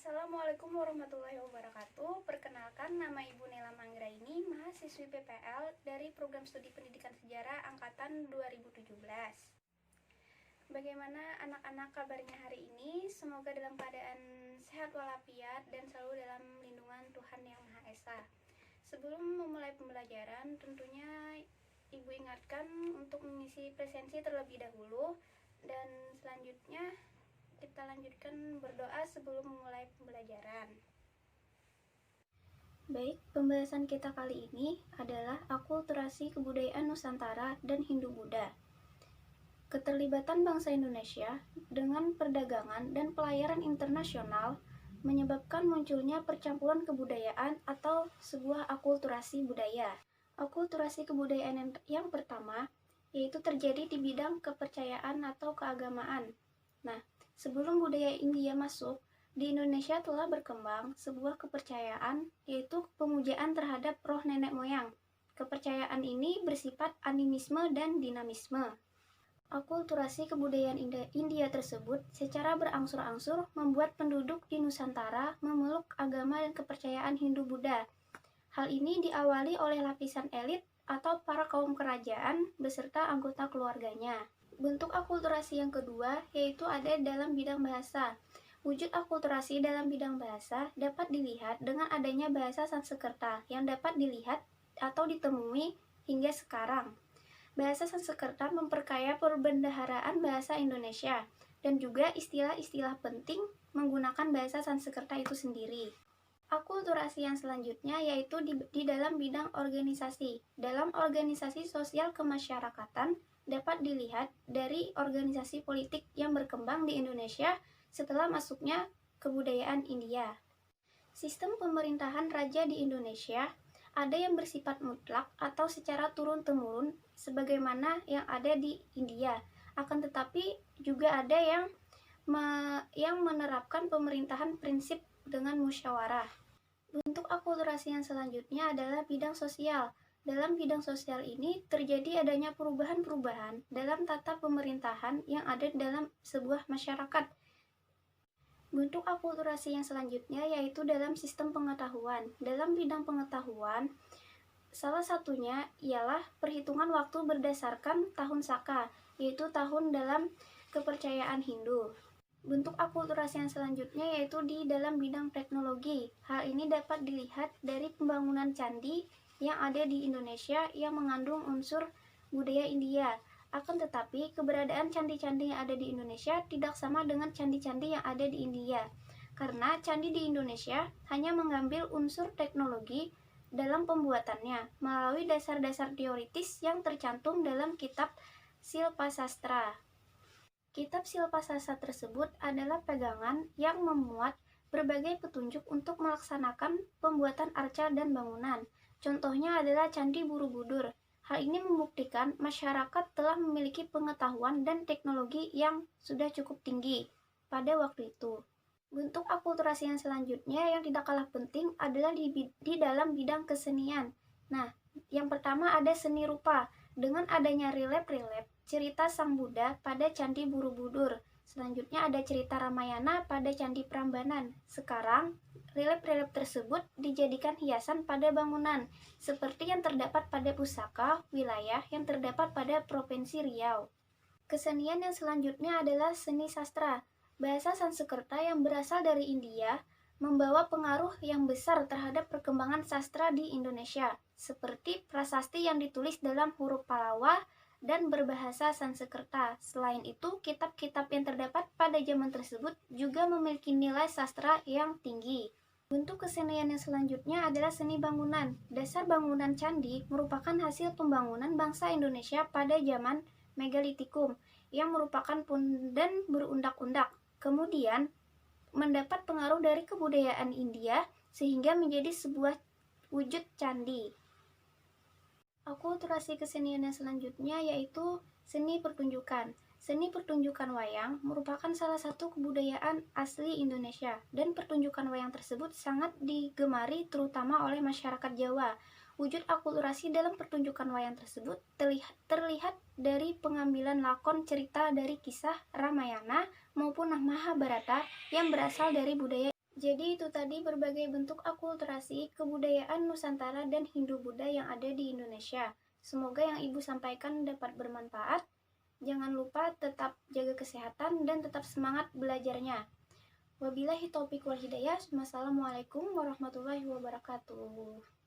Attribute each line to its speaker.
Speaker 1: Assalamualaikum warahmatullahi wabarakatuh. Perkenalkan, nama Ibu Nela Manggraini, mahasiswi PPL dari Program Studi Pendidikan Sejarah Angkatan 2017. Bagaimana anak-anak kabarnya hari ini? Semoga dalam keadaan sehat walafiat dan selalu dalam lindungan Tuhan Yang Maha Esa. Sebelum memulai pembelajaran, tentunya Ibu ingatkan untuk mengisi presensi terlebih dahulu, dan selanjutnya kita lanjutkan berdoa sebelum memulai pembelajaran. Baik, pembahasan kita kali ini adalah akulturasi kebudayaan Nusantara dan Hindu-Buddha. Keterlibatan bangsa Indonesia dengan perdagangan dan pelayaran internasional menyebabkan munculnya percampuran kebudayaan atau sebuah akulturasi budaya. Akulturasi kebudayaan yang pertama yaitu terjadi di bidang kepercayaan atau keagamaan. Nah, sebelum budaya India masuk, di Indonesia telah berkembang sebuah kepercayaan, yaitu pemujaan terhadap roh nenek moyang. Kepercayaan ini bersifat animisme dan dinamisme. Akulturasi kebudayaan India tersebut secara berangsur-angsur membuat penduduk di Nusantara memeluk agama dan kepercayaan Hindu-Buddha. Hal ini diawali oleh lapisan elit atau para kaum kerajaan beserta anggota keluarganya. Bentuk akulturasi yang kedua yaitu ada dalam bidang bahasa. Wujud akulturasi dalam bidang bahasa dapat dilihat dengan adanya bahasa Sanskerta yang dapat dilihat atau ditemui hingga sekarang. Bahasa Sanskerta memperkaya perbendaharaan bahasa Indonesia dan juga istilah-istilah penting menggunakan bahasa Sanskerta itu sendiri. Akulturasi yang selanjutnya yaitu di dalam bidang organisasi. Dalam organisasi sosial kemasyarakatan dapat dilihat dari organisasi politik yang berkembang di Indonesia setelah masuknya kebudayaan India. Sistem pemerintahan raja di Indonesia ada yang bersifat mutlak atau secara turun-temurun sebagaimana yang ada di India. Akan tetapi juga ada yang menerapkan pemerintahan prinsip dengan musyawarah. Bentuk akulturasi yang selanjutnya adalah bidang sosial. Dalam bidang sosial ini terjadi adanya perubahan-perubahan dalam tata pemerintahan yang ada dalam sebuah masyarakat. Bentuk akulturasi yang selanjutnya yaitu dalam sistem pengetahuan. Dalam bidang pengetahuan, salah satunya ialah perhitungan waktu berdasarkan tahun Saka, yaitu tahun dalam kepercayaan Hindu. Bentuk akulturasi yang selanjutnya yaitu di dalam bidang teknologi. Hal ini dapat dilihat dari pembangunan candi yang ada di Indonesia yang mengandung unsur budaya India. Akan tetapi, keberadaan candi-candi yang ada di Indonesia tidak sama dengan candi-candi yang ada di India. Karena candi di Indonesia hanya mengambil unsur teknologi dalam pembuatannya melalui dasar-dasar teoritis yang tercantum dalam kitab Silpasastra. Kitab Silpasastra tersebut adalah pegangan yang memuat berbagai petunjuk untuk melaksanakan pembuatan arca dan bangunan. Contohnya adalah Candi Borobudur. Hal ini membuktikan masyarakat telah memiliki pengetahuan dan teknologi yang sudah cukup tinggi pada waktu itu. Bentuk akulturasi yang selanjutnya yang tidak kalah penting adalah di dalam bidang kesenian. Nah, yang pertama ada seni rupa. Dengan adanya relief-relief cerita Sang Buddha pada Candi Borobudur. Selanjutnya ada cerita Ramayana pada Candi Prambanan. Sekarang, relief-relief tersebut dijadikan hiasan pada bangunan, seperti yang terdapat pada pusaka wilayah yang terdapat pada Provinsi Riau. Kesenian yang selanjutnya adalah seni sastra. Bahasa Sanskerta yang berasal dari India membawa pengaruh yang besar terhadap perkembangan sastra di Indonesia, seperti prasasti yang ditulis dalam huruf Pallava dan berbahasa Sanskerta. Selain itu, kitab-kitab yang terdapat pada zaman tersebut juga memiliki nilai sastra yang tinggi. Bentuk kesenian yang selanjutnya adalah seni bangunan. Dasar bangunan candi merupakan hasil pembangunan bangsa Indonesia pada zaman Megalitikum yang merupakan pondan berundak-undak. Kemudian mendapat pengaruh dari kebudayaan India sehingga menjadi sebuah wujud candi. Akulturasi kesenian yang selanjutnya yaitu seni pertunjukan. Seni pertunjukan wayang merupakan salah satu kebudayaan asli Indonesia dan pertunjukan wayang tersebut sangat digemari terutama oleh masyarakat Jawa. Wujud akulturasi dalam pertunjukan wayang tersebut terlihat dari pengambilan lakon cerita dari kisah Ramayana maupun Mahabharata yang berasal dari budaya Jadi itu tadi berbagai bentuk akulturasi kebudayaan Nusantara dan Hindu-Buddha yang ada di Indonesia. Semoga yang Ibu sampaikan dapat bermanfaat. Jangan lupa tetap jaga kesehatan dan tetap semangat belajarnya. Wabillahi taufiq wal hidayah. Wassalamualaikum warahmatullahi wabarakatuh.